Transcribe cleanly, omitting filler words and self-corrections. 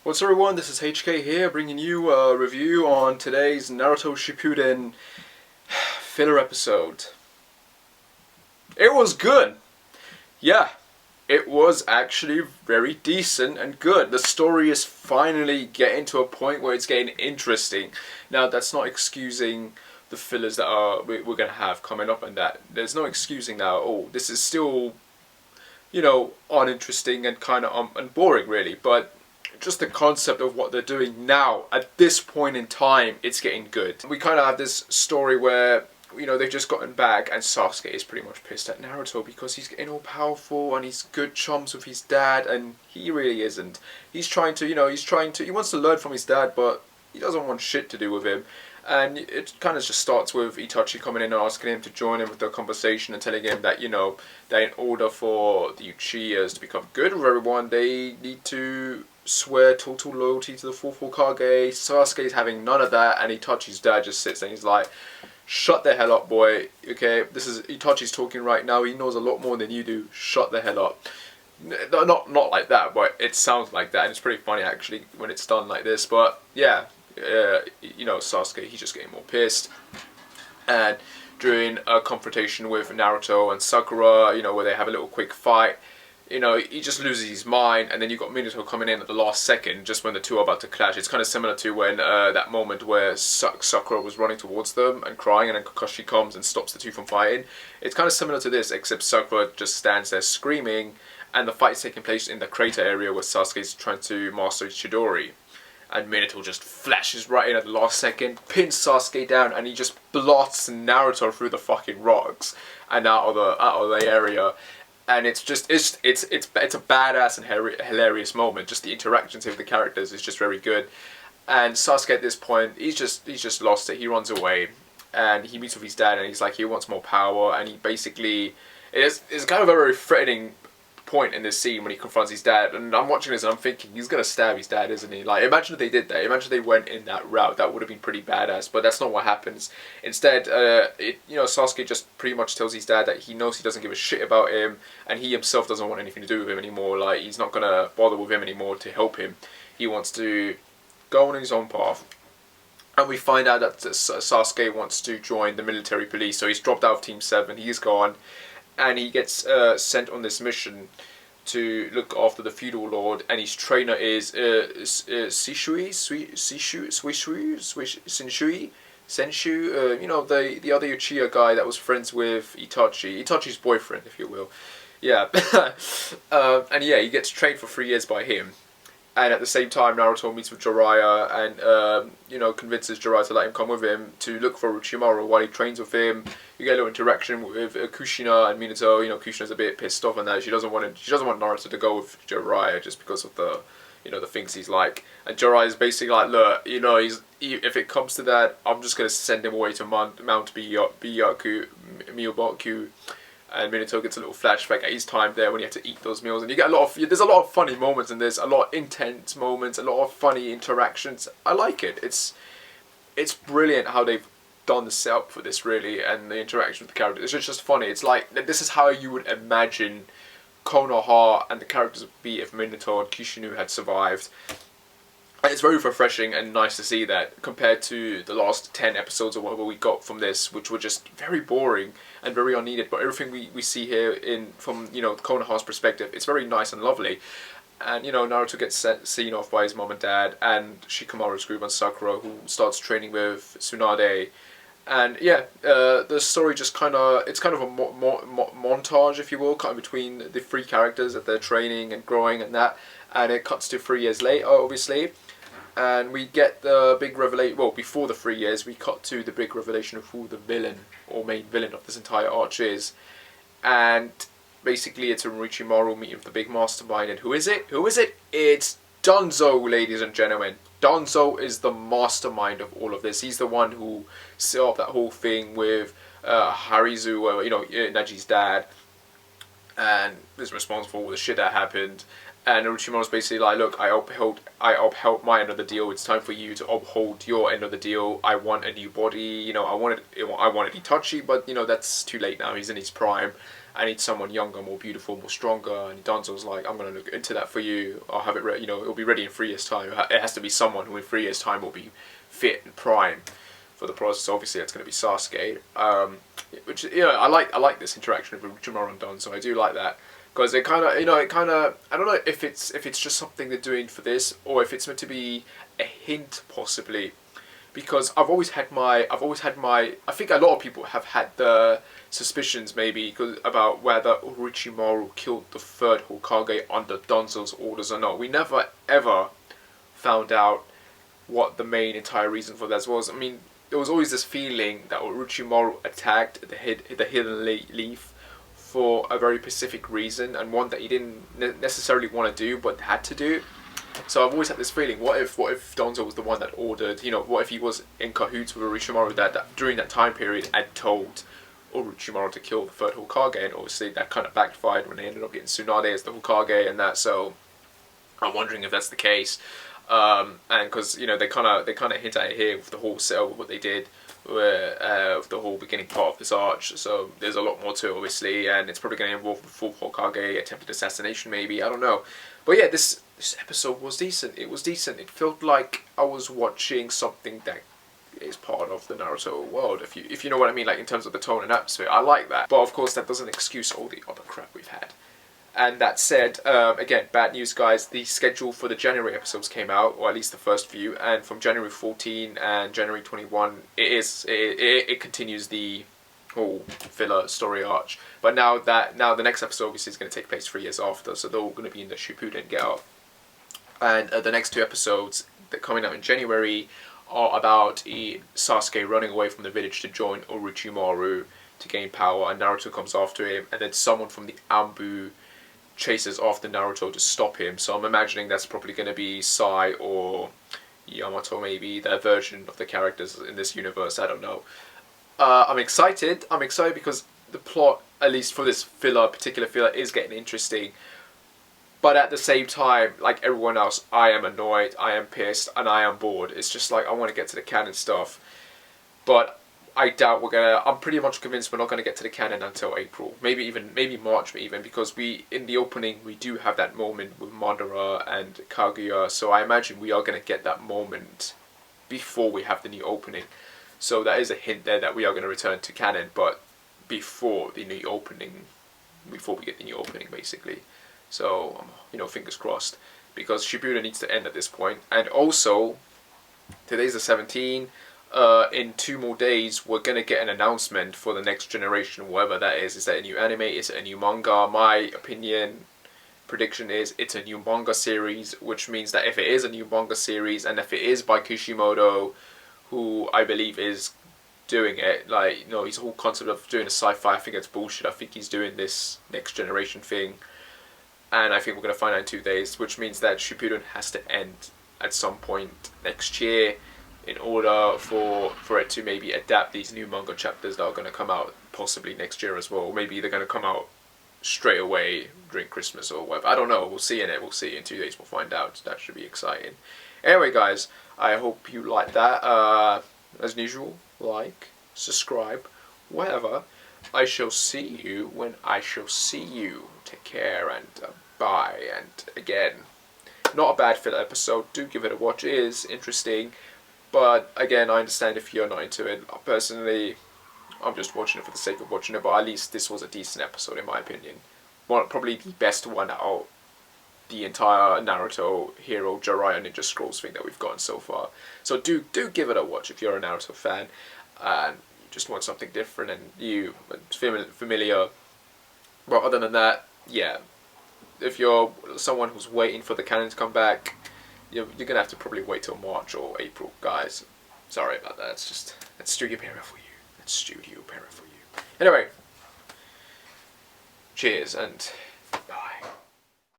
What's up everyone, this is HK here, bringing you a review on today's Naruto Shippuden filler episode. It was good! Yeah, it was actually very decent and good. The story is finally getting to a point where it's getting interesting. Now that's not excusing the fillers that we're going to have coming up and that. There's no excusing that at all. This is still, uninteresting and kind of and boring really, but just the concept of what they're doing now, at this point in time, it's getting good. We kind of have this story where, they've just gotten back and Sasuke is pretty much pissed at Naruto because he's getting all powerful and he's good chums with his dad, and he really isn't. He's trying to, he wants to learn from his dad, but he doesn't want shit to do with him. And it kind of just starts with Itachi coming in and asking him to join in with the conversation and telling him that, that in order for the Uchihas to become good with everyone, they need to swear total loyalty to the fourth Hokage. Sasuke's having none of that, and Itachi's dad just sits there and he's like, shut the hell up, boy, okay? This is Itachi's talking right now, he knows a lot more than you do, shut the hell up. Not like that, but it sounds like that, and it's pretty funny actually when it's done like this, but yeah. Sasuke, he's just getting more pissed, and during a confrontation with Naruto and Sakura, where they have a little quick fight, he just loses his mind, and then you've got Minato coming in at the last second, just when the two are about to clash. It's kind of similar to when that moment where Sakura was running towards them and crying, and then Kakashi comes and stops the two from fighting. It's kind of similar to this, except Sakura just stands there screaming, and the fight's taking place in the crater area where Sasuke's trying to master his Chidori. And Minato just flashes right in at the last second, pins Sasuke down, and he just blasts Naruto through the fucking rocks and out of the area. And it's a badass and hilarious moment. Just the interactions with the characters is just very good. And Sasuke at this point, he's just lost it. He runs away, and he meets with his dad, and he's like, he wants more power, and he basically it's kind of a very threatening point in this scene when he confronts his dad, and I'm watching this and I'm thinking, he's gonna stab his dad, isn't he? Like, imagine if they did that. Imagine if they went in that route. That would have been pretty badass, but that's not what happens. Instead, Sasuke just pretty much tells his dad that he knows he doesn't give a shit about him, and he himself doesn't want anything to do with him anymore. Like, he's not gonna bother with him anymore to help him. He wants to go on his own path. And we find out that Sasuke wants to join the military police, so he's dropped out of Team 7, he's gone, and he gets sent on this mission to look after the feudal lord, and his trainer is Senshu, the other Uchiha guy that was friends with Itachi's boyfriend, if you will. Yeah, and yeah, he gets trained for 3 years by him. And at the same time, Naruto meets with Jiraiya and, convinces Jiraiya to let him come with him to look for Orochimaru while he trains with him. You get a little interaction with Kushina and Minato. Kushina's a bit pissed off on that. She doesn't want Naruto to go with Jiraiya just because of the, the things he's like. And Jiraiya's basically like, look, if it comes to that, I'm just going to send him away to Mount Miyoboku. And Minato gets a little flashback at his time there when he had to eat those meals, and you get there's a lot of funny moments in this, a lot of intense moments, a lot of funny interactions. I like it. It's brilliant how they've done the setup for this, really, and the interaction with the characters. It's just funny. It's like, this is how you would imagine Konoha and the characters would be if Minato and Kishinev had survived. And it's very refreshing and nice to see that, compared to the last 10 episodes or whatever we got from this, which were just very boring and very unneeded. But everything we see here from Konoha's perspective, it's very nice and lovely. And Naruto gets seen off by his mom and dad, and Shikamaru's group and Sakura, who starts training with Tsunade. And yeah, the story just it's kind of a montage, if you will, kind of between the 3 characters that they're training and growing and that. And it cuts to 3 years later, obviously. And we get the big revelation, well, before the 3 years, we cut to the big revelation of who the villain, or main villain of this entire arc is. And basically it's Orochimaru meeting with the big mastermind, and who is it? Who is it? It's Danzo, ladies and gentlemen. Danzo is the mastermind of all of this. He's the one who set up that whole thing with Harizu, Neji's dad, and is responsible for all the shit that happened. And Orochimaru's basically like, look, I upheld my end of the deal. It's time for you to uphold your end of the deal. I want a new body. You know, I wanted Itachi, but you know that's too late now. He's in his prime. I need someone younger, more beautiful, more stronger. And Danzo's like, I'm gonna look into that for you. I'll have it ready. You know, it'll be ready in 3 years' time. It has to be someone who in 3 years' time will be fit and prime for the process. Obviously, that's gonna be Sasuke. Which, you know, I like this interaction with Orochimaru and Danzo. I do like that. Because it kind of, you know, I don't know if it's just something they're doing for this, or if it's meant to be a hint, possibly. Because I've always had my, I think a lot of people have had the suspicions, maybe, about whether Orochimaru killed the third Hokage under Danzo's orders or not. We never, ever found out what the main entire reason for that was. I mean, there was always this feeling that Orochimaru attacked the Hidden Leaf for a very specific reason, and one that he didn't necessarily want to do but had to do. So I've always had this feeling, what if Danzo was the one that ordered, you know, what if he was in cahoots with Orochimaru that during that time period and told Orochimaru to kill the third Hokage, and obviously that kind of backfired when they ended up getting Tsunade as the Hokage and that. So I'm wondering if that's the case, and because, you know, they kind of hint at it here with the whole setup of what they did with the whole beginning part of this arch. So there's a lot more to it, obviously, and it's probably going to involve the full Hokage, attempted assassination, maybe, I don't know. But yeah, this episode was decent. It was decent. It felt like I was watching something that is part of the Naruto world, if you know what I mean, like in terms of the tone and atmosphere. I like that, but of course that doesn't excuse all the other crap we've had. And that said, again, bad news, guys. The schedule for the January episodes came out, or at least the first few, and from January 14 and January 21, it continues the whole filler story arch. But now the next episode obviously is going to take place 3 years after, so they're all going to be in the Shippuden get-up. And the next 2 episodes that are coming out in January are about Sasuke running away from the village to join Orochimaru to gain power, and Naruto comes after him, and then someone from the Anbu chases after Naruto to stop him. So I'm imagining that's probably going to be Sai or Yamato, maybe, their version of the characters in this universe. I don't know. I'm excited because the plot, at least for this particular filler, is getting interesting. But at the same time, like everyone else, I am annoyed, I am pissed, and I am bored. It's just like, I want to get to the canon stuff. But I doubt I'm pretty much convinced we're not gonna get to the canon until April, maybe March, even, because in the opening we do have that moment with Madara and Kaguya, so I imagine we are gonna get that moment before we have the new opening. So that is a hint there that we are gonna return to canon, but before the new opening, before we get the new opening, basically. So you know, fingers crossed, because Shippuden needs to end at this point. And also, today's the 17th. In 2 more days, we're going to get an announcement for the next generation, whatever that is. Is that a new anime? Is it a new manga? My prediction is it's a new manga series, which means that if it is a new manga series, and if it is by Kishimoto, who I believe is doing it, like, you know, his whole concept of doing a sci-fi, I think it's bullshit. I think he's doing this next generation thing, and I think we're going to find out in 2 days, which means that Shippuden has to end at some point next year, in order for it to maybe adapt these new manga chapters that are going to come out possibly next year as well. Maybe they're going to come out straight away during Christmas or whatever. I don't know. We'll see in it. We'll see in 2 days. We'll find out. That should be exciting. Anyway, guys, I hope you like that. As usual, like, subscribe, whatever. I shall see you when I shall see you. Take care and bye. And again, not a bad filler episode. Do give it a watch. It is interesting. But again, I understand if you're not into it. Personally, I'm just watching it for the sake of watching it, but at least this was a decent episode in my opinion. Probably the best one out of the entire Naruto Hero Jiraiya Ninja Scrolls thing that we've gotten so far. So do give it a watch if you're a Naruto fan and you just want something different and familiar. But other than that, yeah. If you're someone who's waiting for the canon to come back, you're going to have to probably wait till March or April, guys. Sorry about that. That's Studio Para for you. That's Studio Para for you. Anyway, cheers and bye.